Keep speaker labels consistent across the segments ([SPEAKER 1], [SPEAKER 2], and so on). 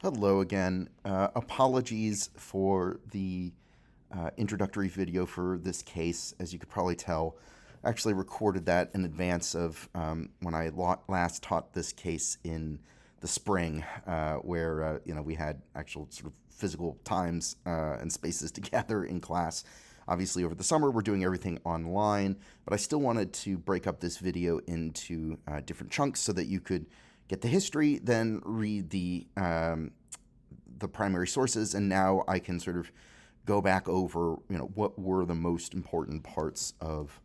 [SPEAKER 1] Hello again. Apologies for the introductory video for this case. As you could probably tell, I actually recorded that in advance of when I last taught this case in the spring, where we had actual sort of physical times and spaces to gather in class. Obviously, over the summer, we're doing everything online, but I still wanted to break up this video into different chunks so that you could get the history, then read the primary sources, and now I can sort of go back over what were the most important parts of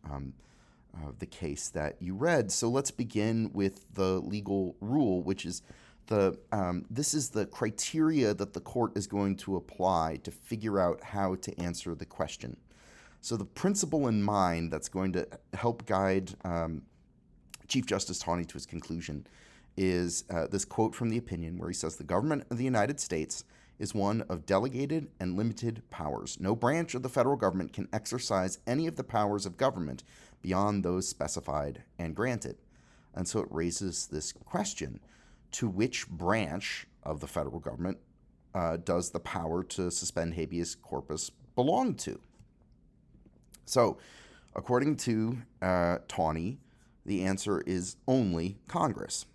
[SPEAKER 1] the case that you read. So let's begin with the legal rule, which is this is the criteria that the court is going to apply to figure out how to answer the question. So the principle in mind that's going to help guide Chief Justice Taney to his conclusion is this quote from the opinion where he says, "The government of the United States is one of delegated and limited powers. No branch of the federal government can exercise any of the powers of government beyond those specified and granted." And so it raises this question: to which branch of the federal government does the power to suspend habeas corpus belong to? So, according to Taney, the answer is only Congress.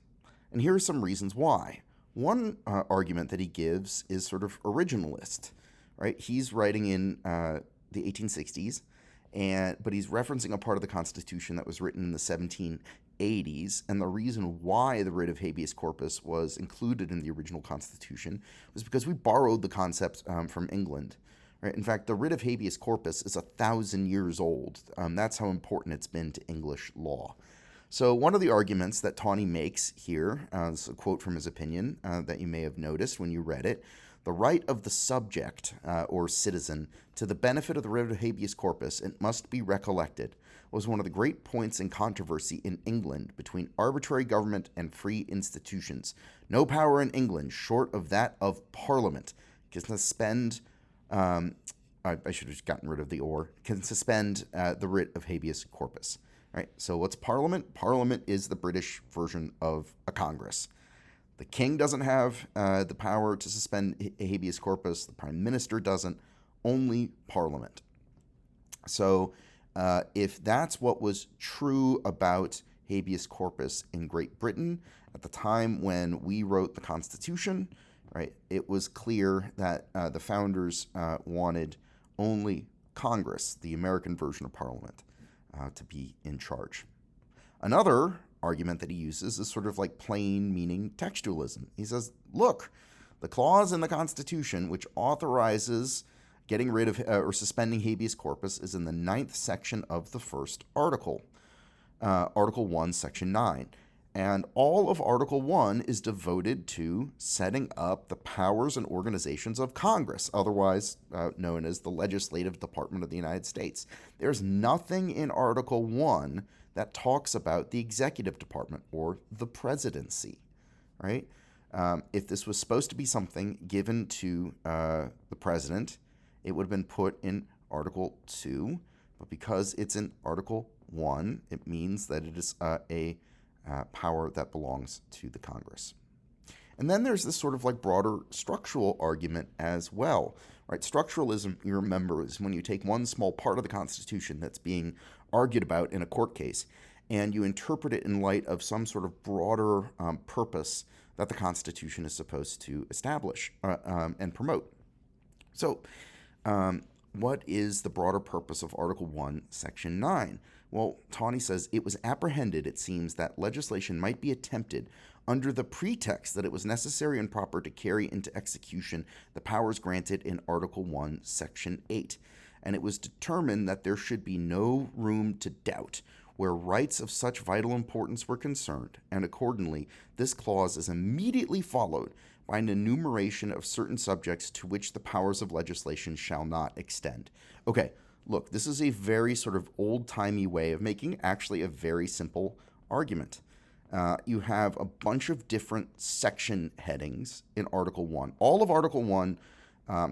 [SPEAKER 1] And here are some reasons why. One argument that he gives is sort of originalist, right? He's writing in the 1860s, but he's referencing a part of the Constitution that was written in the 1780s. And the reason why the writ of habeas corpus was included in the original Constitution was because we borrowed the concept from England. Right? In fact, the writ of habeas corpus is 1,000 years old. That's how important it's been to English law. So one of the arguments that Taney makes here, this is a quote from his opinion that you may have noticed when you read it: "The right of the subject or citizen to the benefit of the writ of habeas corpus, it must be recollected, was one of the great points in controversy in England between arbitrary government and free institutions. No power in England, short of that of Parliament, can suspend." I should have gotten rid of the "or." Can suspend the writ of habeas corpus. Right. So what's Parliament? Parliament is the British version of a Congress. The king doesn't have the power to suspend habeas corpus. The prime minister doesn't. Only Parliament. So if that's what was true about habeas corpus in Great Britain at the time when we wrote the Constitution, right, it was clear that the founders wanted only Congress, the American version of Parliament, to be in charge. Another argument that he uses is sort of like plain meaning textualism. He says, look, the clause in the Constitution which authorizes getting rid of or suspending habeas corpus is in the 9th section of the first article, Article 1, Section 9. And all of Article 1 is devoted to setting up the powers and organizations of Congress, otherwise known as the Legislative Department of the United States. There's nothing in Article 1 that talks about the Executive Department or the presidency, right? If this was supposed to be something given to the president, it would have been put in Article 2, but because it's in Article 1, it means that it is a power that belongs to the Congress. And then there's this sort of like broader structural argument as well, right? Structuralism, you remember, is when you take one small part of the Constitution that's being argued about in a court case and you interpret it in light of some sort of broader purpose that the Constitution is supposed to establish and promote. So, what is the broader purpose of Article 1, Section 9? Well, Taney says it was apprehended, it seems, that legislation might be attempted under the pretext that it was necessary and proper to carry into execution the powers granted in Article 1, Section 8. And it was determined that there should be no room to doubt where rights of such vital importance were concerned, and accordingly, this clause is immediately followed by an enumeration of certain subjects to which the powers of legislation shall not extend. Okay, look, this is a very sort of old-timey way of making actually a very simple argument. You have a bunch of different section headings in Article 1. All of Article 1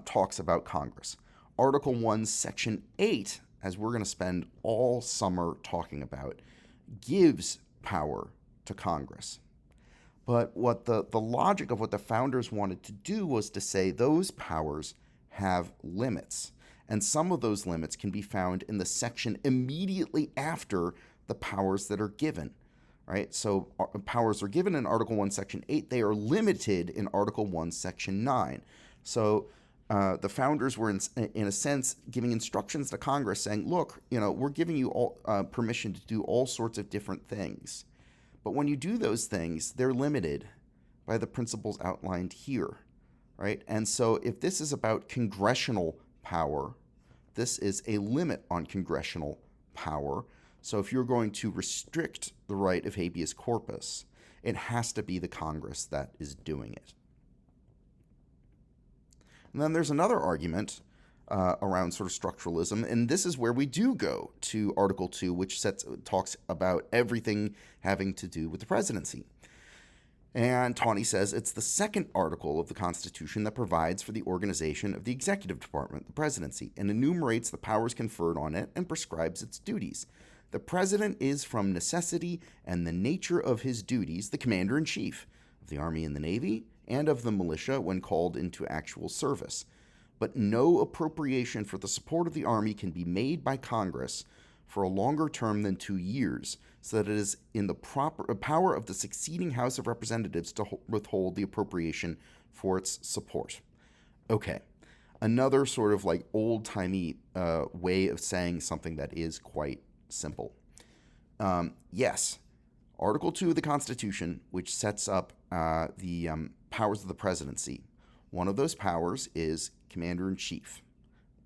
[SPEAKER 1] talks about Congress. Article 1, Section 8, as we're going to spend all summer talking about, gives power to Congress. But what the logic of what the founders wanted to do was to say those powers have limits. And some of those limits can be found in the section immediately after the powers that are given. Right? So powers are given in Article 1, Section 8. They are limited in Article 1, Section 9. So the founders were, in a sense, giving instructions to Congress saying, look, we're giving you all, permission to do all sorts of different things. But when you do those things, they're limited by the principles outlined here, right? And so if this is about congressional power, this is a limit on congressional power. So if you're going to restrict the right of habeas corpus, it has to be the Congress that is doing it. And then there's another argument around sort of structuralism, and this is where we do go to Article 2, which talks about everything having to do with the presidency. And Tawney says it's the second article of the Constitution that provides for the organization of the executive department, the presidency, and enumerates the powers conferred on it and prescribes its duties. The president is from necessity and the nature of his duties the commander-in-chief of the Army and the Navy and of the militia when called into actual service. But no appropriation for the support of the Army can be made by Congress for a longer term than 2 years, so that it is in the power of the succeeding House of Representatives to withhold the appropriation for its support. Okay, another sort of like old-timey way of saying something that is quite simple. Yes, Article 2 of the Constitution, which sets up the powers of the presidency, one of those powers is commander-in-chief.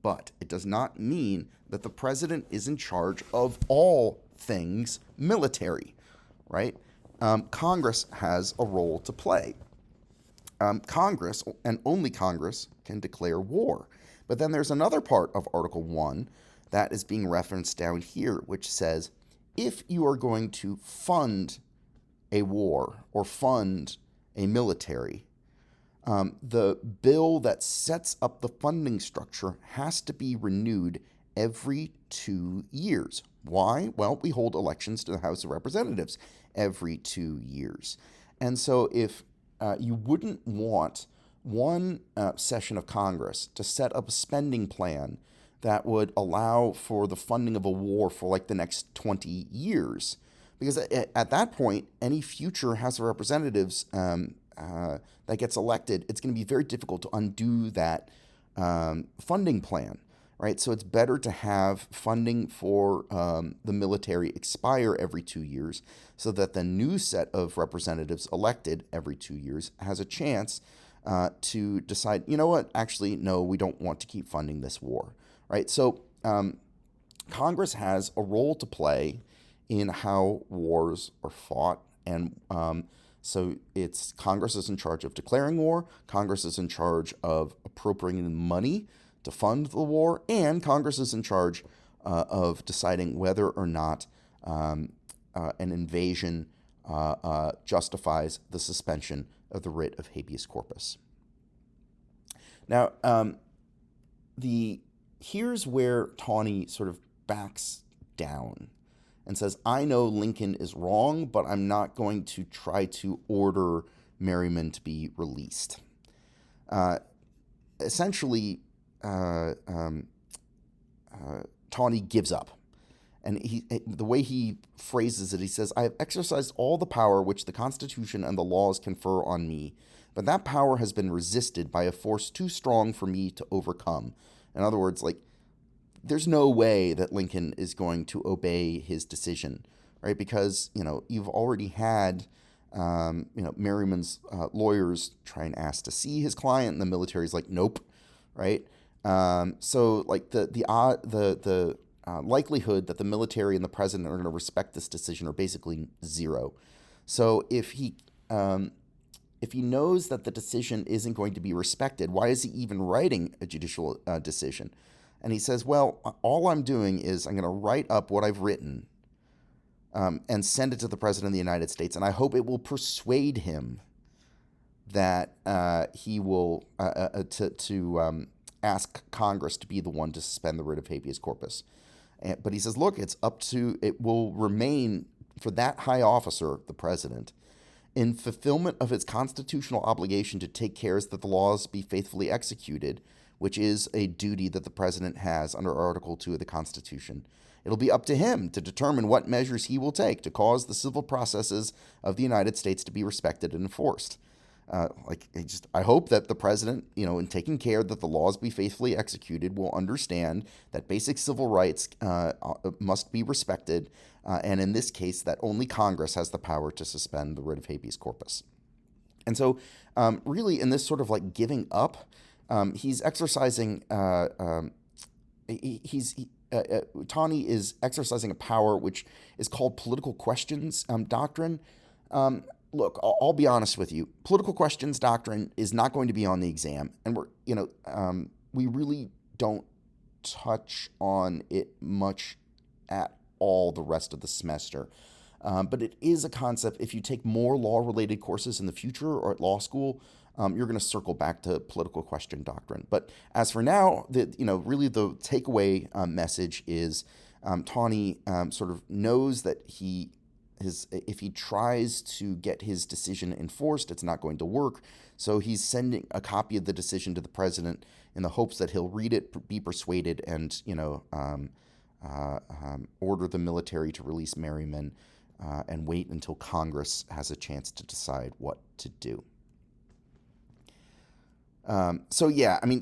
[SPEAKER 1] But it does not mean that the president is in charge of all things military, right? Congress has a role to play. Congress, and only Congress, can declare war. But then there's another part of Article 1 that is being referenced down here, which says if you are going to fund a war or fund a military, the bill that sets up the funding structure has to be renewed every 2 years. Why? Well, we hold elections to the House of Representatives every 2 years. And so if you wouldn't want one session of Congress to set up a spending plan that would allow for the funding of a war for like the next 20 years, because at that point, any future House of Representatives that gets elected, it's going to be very difficult to undo that funding plan, right? So it's better to have funding for the military expire every 2 years so that the new set of representatives elected every 2 years has a chance to decide, you know what, actually, no, we don't want to keep funding this war, right? So Congress has a role to play in how wars are fought, and so it's Congress is in charge of declaring war, Congress is in charge of appropriating money to fund the war, and Congress is in charge of deciding whether or not an invasion justifies the suspension of the writ of habeas corpus. Now, here's where Tawney sort of backs down and says, I know Lincoln is wrong, but I'm not going to try to order Merryman to be released. Essentially, Tawney gives up. And the way he phrases it, he says, I have exercised all the power which the Constitution and the laws confer on me, but that power has been resisted by a force too strong for me to overcome. In other words, like, there's no way that Lincoln is going to obey his decision, right? Because, you've already had, Merryman's lawyers try and ask to see his client, and the military's like, nope, right? So, like, the likelihood that the military and the president are going to respect this decision are basically zero. So if he knows that the decision isn't going to be respected, why is he even writing a judicial decision? And he says, well, all I'm doing is I'm going to write up what I've written and send it to the President of the United States, and I hope it will persuade him that he will ask Congress to be the one to suspend the writ of habeas corpus. But he says, look, it will remain for that high officer, the president, In fulfillment of its constitutional obligation to take care that the laws be faithfully executed, which is a duty that the president has under Article 2 of the Constitution, it'll be up to him to determine what measures he will take to cause the civil processes of the United States to be respected and enforced. I hope that the president, in taking care that the laws be faithfully executed, will understand that basic civil rights must be respected, and in this case, that only Congress has the power to suspend the writ of habeas corpus. And so, really, in this sort of like giving up, he's exercising. Taney is exercising a power which is called political questions doctrine. Look, I'll be honest with you. Political questions doctrine is not going to be on the exam, and we really don't touch on it much at all the rest of the semester. But it is a concept. If you take more law-related courses in the future or at law school, you're going to circle back to political question doctrine. But as for now, really the takeaway message is Taney sort of knows that if he tries to get his decision enforced, it's not going to work. So he's sending a copy of the decision to the president in the hopes that he'll read it, be persuaded, and order the military to release Merryman and wait until Congress has a chance to decide what to do.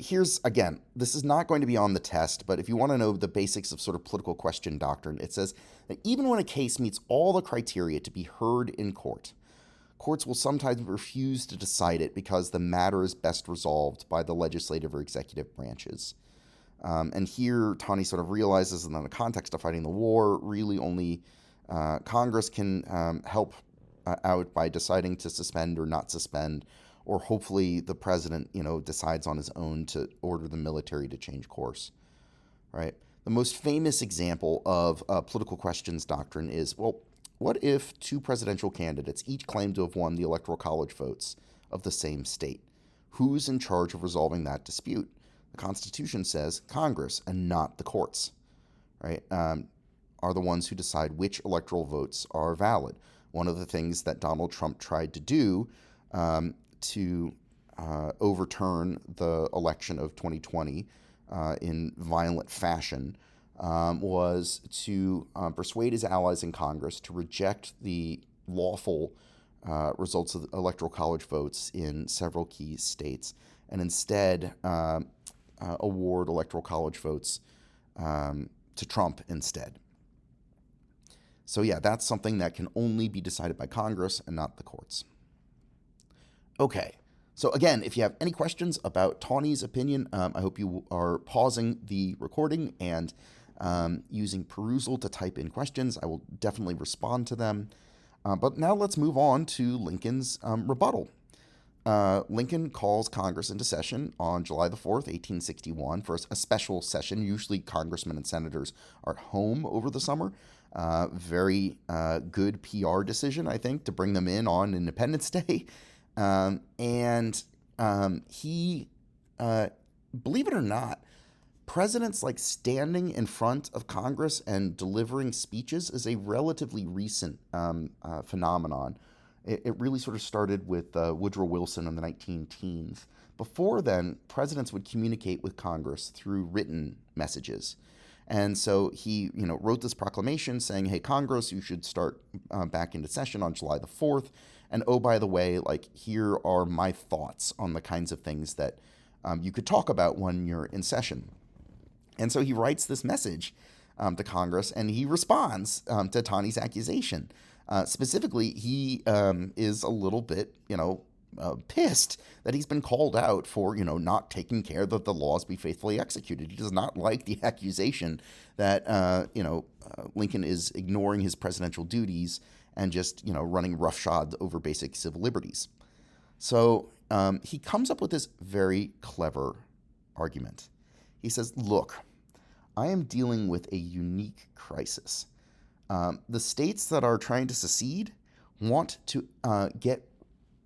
[SPEAKER 1] Here's, again, this is not going to be on the test, but if you want to know the basics of sort of political question doctrine, it says that even when a case meets all the criteria to be heard in court, courts will sometimes refuse to decide it because the matter is best resolved by the legislative or executive branches. And here, Taney sort of realizes that in the context of fighting the war, really only Congress can help out by deciding to suspend or not suspend, or hopefully the president, decides on his own to order the military to change course, right? The most famous example of political questions doctrine is, well, what if two presidential candidates each claim to have won the Electoral College votes of the same state? Who's in charge of resolving that dispute? The Constitution says Congress and not the courts, right? Are the ones who decide which electoral votes are valid. One of the things that Donald Trump tried to do to overturn the election of 2020 in violent fashion was to persuade his allies in Congress to reject the lawful results of the Electoral College votes in several key states and instead award Electoral College votes to Trump instead. So yeah, that's something that can only be decided by Congress and not the courts. Okay, so again, if you have any questions about Taney's opinion, I hope you are pausing the recording and using perusal to type in questions. I will definitely respond to them. But now let's move on to Lincoln's rebuttal. Lincoln calls Congress into session on July the 4th, 1861, for a special session. Usually congressmen and senators are at home over the summer. Very good PR decision, I think, to bring them in on Independence Day. He, believe it or not, presidents like standing in front of Congress and delivering speeches is a relatively recent phenomenon. It really sort of started with Woodrow Wilson in the 19-teens. Before then, presidents would communicate with Congress through written messages. And so he, wrote this proclamation saying, hey, Congress, you should start back into session on July the 4th. And oh, by the way, here are my thoughts on the kinds of things that you could talk about when you're in session. And so he writes this message to Congress, and he responds to Taney's accusation. Specifically, he is a little bit, pissed that he's been called out for, not taking care that the laws be faithfully executed. He does not like the accusation that, Lincoln is ignoring his presidential duties and just, running roughshod over basic civil liberties. So he comes up with this very clever argument. He says, look, I am dealing with a unique crisis. The states that are trying to secede want to get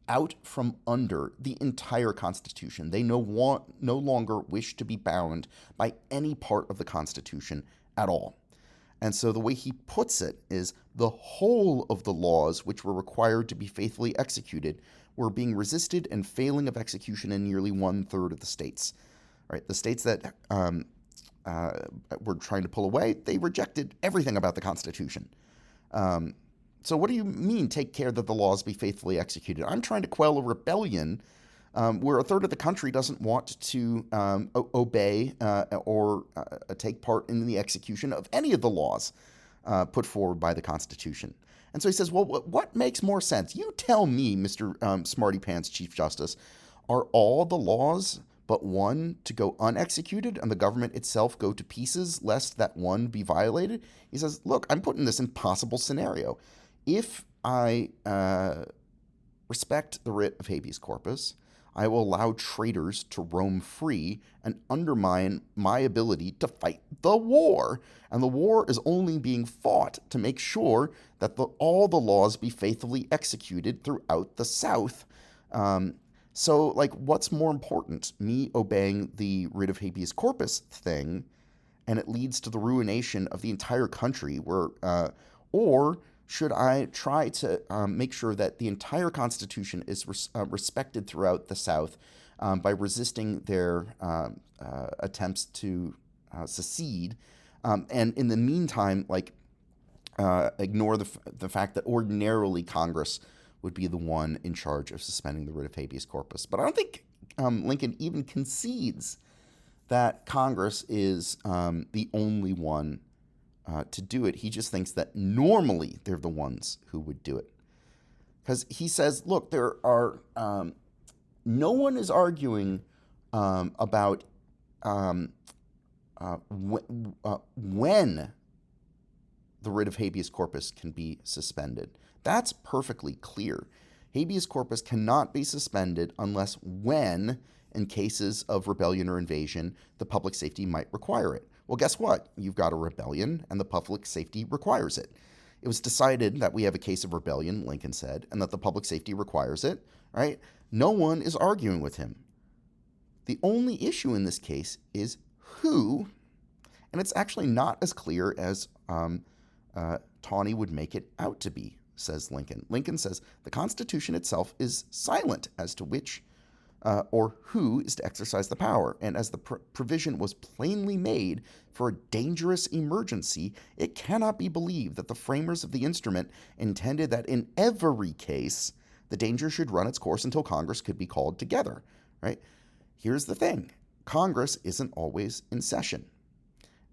[SPEAKER 1] out from under the entire Constitution. They no longer wish to be bound by any part of the Constitution at all. And so the way he puts it is the whole of the laws which were required to be faithfully executed were being resisted and failing of execution in nearly one-third of the states. Right? The states that uh, were trying to pull away, they rejected everything about the Constitution. Um, so what do you mean, take care that the laws be faithfully executed? I'm trying to quell a rebellion where a third of the country doesn't want to obey or take part in the execution of any of the laws put forward by the Constitution. And so he says, well, what makes more sense? You tell me, Mr. Smarty Pants Chief Justice, are all the laws but one to go unexecuted and the government itself go to pieces lest that one be violated? He says, look, I'm putting this impossible scenario. If I respect the writ of habeas corpus, I will allow traitors to roam free and undermine my ability to fight the war. And the war is only being fought to make sure that all the laws be faithfully executed throughout the South. So, like, what's more important? Me obeying the writ of habeas corpus thing, and it leads to the ruination of the entire country, or should I try to make sure that the entire Constitution is respected throughout the South by resisting their attempts to secede, and in the meantime, like, ignore the fact that ordinarily Congress would be the one in charge of suspending the writ of habeas corpus. But I don't think Lincoln even concedes that Congress is the only one to do it. He just thinks that normally they're the ones who would do it. Because he says, look, there are, no one is arguing about when the writ of habeas corpus can be suspended. That's perfectly clear. Habeas corpus cannot be suspended unless when, in cases of rebellion or invasion, the public safety might require it. Well, guess what? You've got a rebellion, and the public safety requires it. It was decided that we have a case of rebellion, Lincoln said, and that the public safety requires it, right? No one is arguing with him. The only issue in this case is who, and it's actually not as clear as Tawney would make it out to be, says Lincoln. Lincoln says the Constitution itself is silent as to which or who is to exercise the power, and as the provision was plainly made for a dangerous emergency, it cannot be believed that the framers of the instrument intended that in every case the danger should run its course until Congress could be called together, right? Here's the thing. Congress isn't always in session.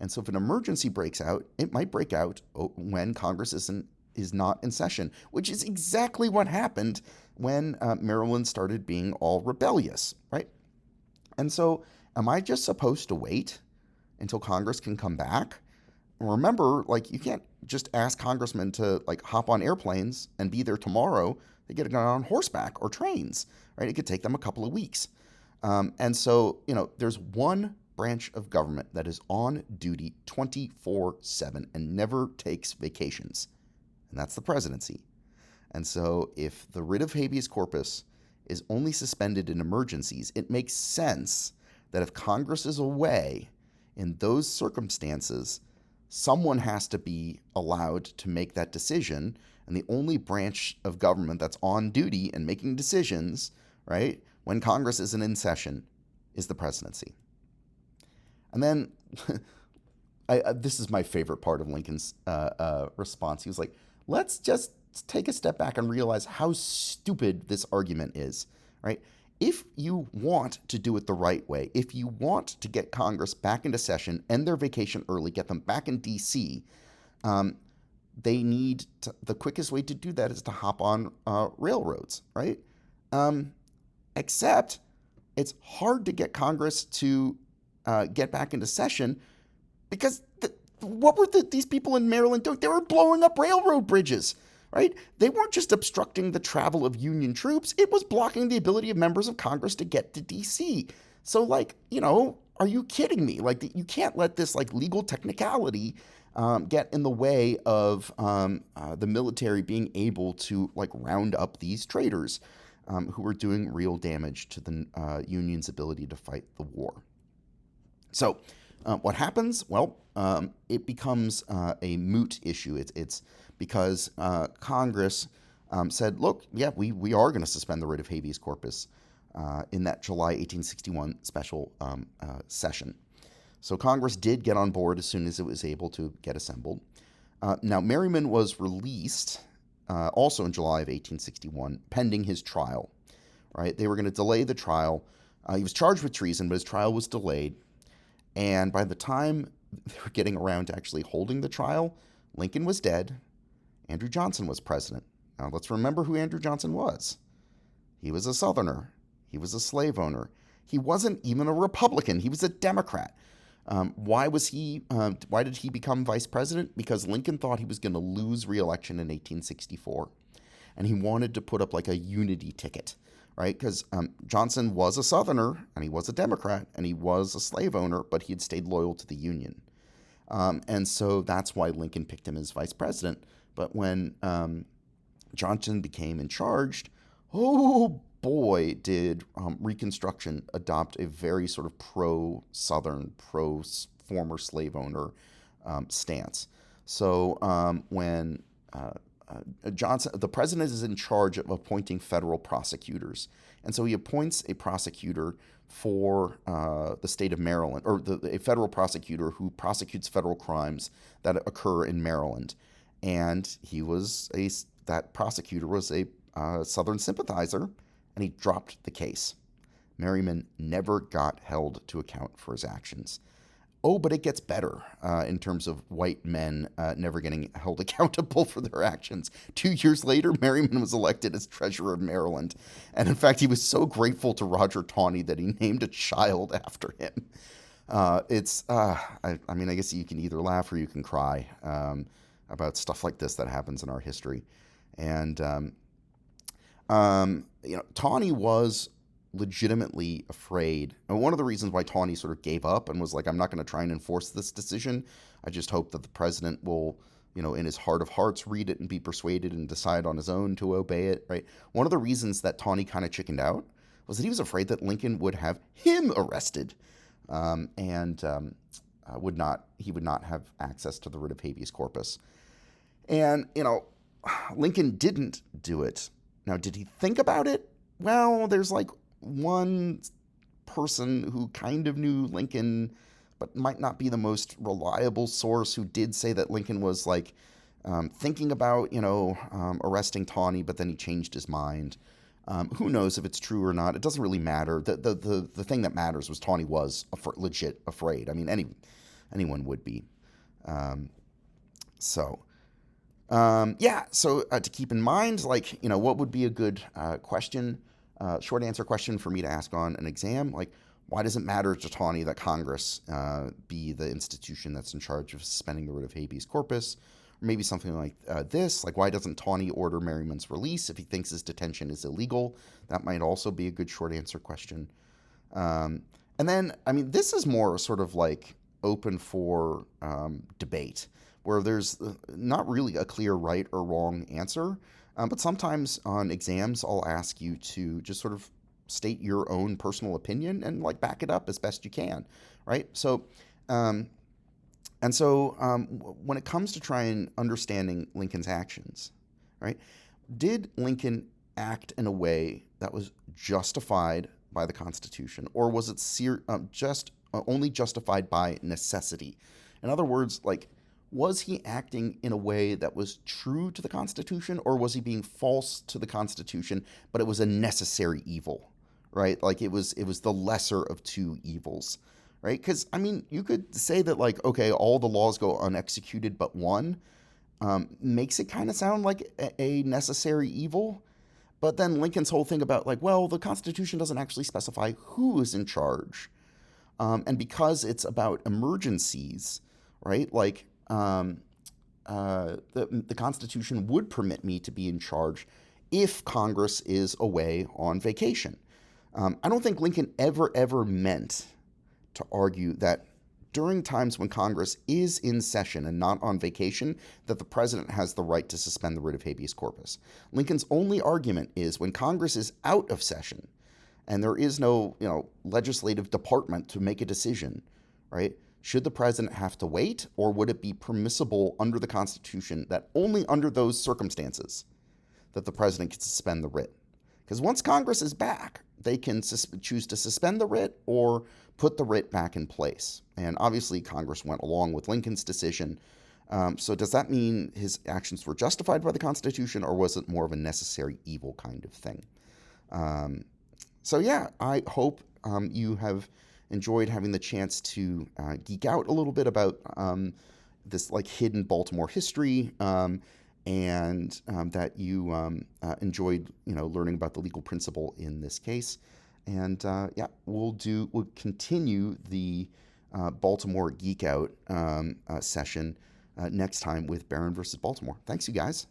[SPEAKER 1] And so if an emergency breaks out, it might break out when Congress is not in session, which is exactly what happened when Maryland started being all rebellious, right? And so am I just supposed to wait until Congress can come back? Remember, like, you can't just ask congressmen to, like, hop on airplanes and be there tomorrow. They get to go on horseback or trains, right? It could take them a couple of weeks. And so, there's one branch of government that is on duty 24/7 and never takes vacations, and that's the presidency. And so if the writ of habeas corpus is only suspended in emergencies, it makes sense that if Congress is away in those circumstances, someone has to be allowed to make that decision, and the only branch of government that's on duty and making decisions, right, when Congress isn't in session is the presidency. And then, this is my favorite part of Lincoln's response. He was like, let's just take a step back and realize how stupid this argument is, right? If you want to do it the right way, if you want to get Congress back into session, end their vacation early, get them back in D.C., they need to, the quickest way to do that is to hop on railroads, right? Except it's hard to get Congress to get back into session because what were these people in Maryland doing? They were blowing up railroad bridges, right? They weren't just obstructing the travel of Union troops. It was blocking the ability of members of Congress to get to D.C. So, like, are you kidding me? Like, you can't let this, like, legal technicality get in the way of the military being able to, like, round up these traitors who were doing real damage to the Union's ability to fight the war. So What happens? Well, it becomes a moot issue. It's because Congress said, look, yeah, we are going to suspend the writ of habeas corpus in that July 1861 special session. So Congress did get on board as soon as it was able to get assembled. Now, Merryman was released also in July of 1861, pending his trial. Right? They were going to delay the trial. He was charged with treason, but his trial was delayed. And by the time they were getting around to actually holding the trial, Lincoln was dead. Andrew Johnson was president. Now, let's remember who Andrew Johnson was. He was a Southerner. He was a slave owner. He wasn't even a Republican. He was a Democrat. Why did he become vice president? Because Lincoln thought he was going to lose re-election in 1864. And he wanted to put up like a unity ticket, right? Because Johnson was a Southerner, and he was a Democrat, and he was a slave owner, but he had stayed loyal to the Union. And so that's why Lincoln picked him as vice president. But when Johnson became in charge, oh boy, did Reconstruction adopt a very sort of pro-Southern, pro-former slave owner stance. So when Johnson, the president is in charge of appointing federal prosecutors. And so he appoints a prosecutor for the state of Maryland, or a federal prosecutor who prosecutes federal crimes that occur in Maryland. And that prosecutor was a Southern sympathizer, and he dropped the case. Merryman never got held to account for his actions. Oh, but it gets better in terms of white men never getting held accountable for their actions. 2 years later, Merryman was elected as treasurer of Maryland. And in fact, he was so grateful to Roger Taney that he named a child after him. I guess you can either laugh or you can cry about stuff like this that happens in our history. And, Taney was legitimately afraid. And one of the reasons why Taney sort of gave up and was like, I'm not going to try and enforce this decision. I just hope that the president will, in his heart of hearts, read it and be persuaded and decide on his own to obey it, right? One of the reasons that Taney kind of chickened out was that he was afraid that Lincoln would have him arrested he would not have access to the writ of habeas corpus. And, Lincoln didn't do it. Now, did he think about it? Well, there's like one person who kind of knew Lincoln, but might not be the most reliable source, who did say that Lincoln was like thinking about, arresting Taney, but then he changed his mind. Who knows if it's true or not? It doesn't really matter. The thing that matters was Taney was legit afraid. I mean, anyone would be. So to keep in mind, what would be a good question? Short answer question for me to ask on an exam, like, why does it matter to Taney that Congress be the institution that's in charge of suspending the writ of habeas corpus? Or maybe something like this, like, why doesn't Taney order Merryman's release if he thinks his detention is illegal? That might also be a good short answer question. And then, this is more sort of like open for debate, where there's not really a clear right or wrong answer. But sometimes on exams, I'll ask you to just sort of state your own personal opinion and back it up as best you can, right? So, when it comes to trying understanding Lincoln's actions, right, did Lincoln act in a way that was justified by the Constitution, or was it only justified by necessity? In other words, was he acting in a way that was true to the Constitution, or was he being false to the Constitution, but it was a necessary evil, right? It was the lesser of two evils, right? Because, you could say that, okay, all the laws go unexecuted but one, makes it kind of sound like a necessary evil. But then Lincoln's whole thing about, the Constitution doesn't actually specify who is in charge. And because it's about emergencies, right? The Constitution would permit me to be in charge if Congress is away on vacation. I don't think Lincoln ever meant to argue that during times when Congress is in session and not on vacation, that the president has the right to suspend the writ of habeas corpus. Lincoln's only argument is when Congress is out of session and there is no, legislative department to make a decision, right? Should the president have to wait, or would it be permissible under the Constitution that only under those circumstances that the president can suspend the writ? Because once Congress is back, they can choose to suspend the writ or put the writ back in place. And obviously, Congress went along with Lincoln's decision. So does that mean his actions were justified by the Constitution, or was it more of a necessary evil kind of thing? So yeah, I hope you have enjoyed having the chance to geek out a little bit about this like hidden Baltimore history, and that you enjoyed learning about the legal principle in this case. And yeah, we'll continue the Baltimore Geek Out session next time with Barron versus Baltimore. Thanks, you guys.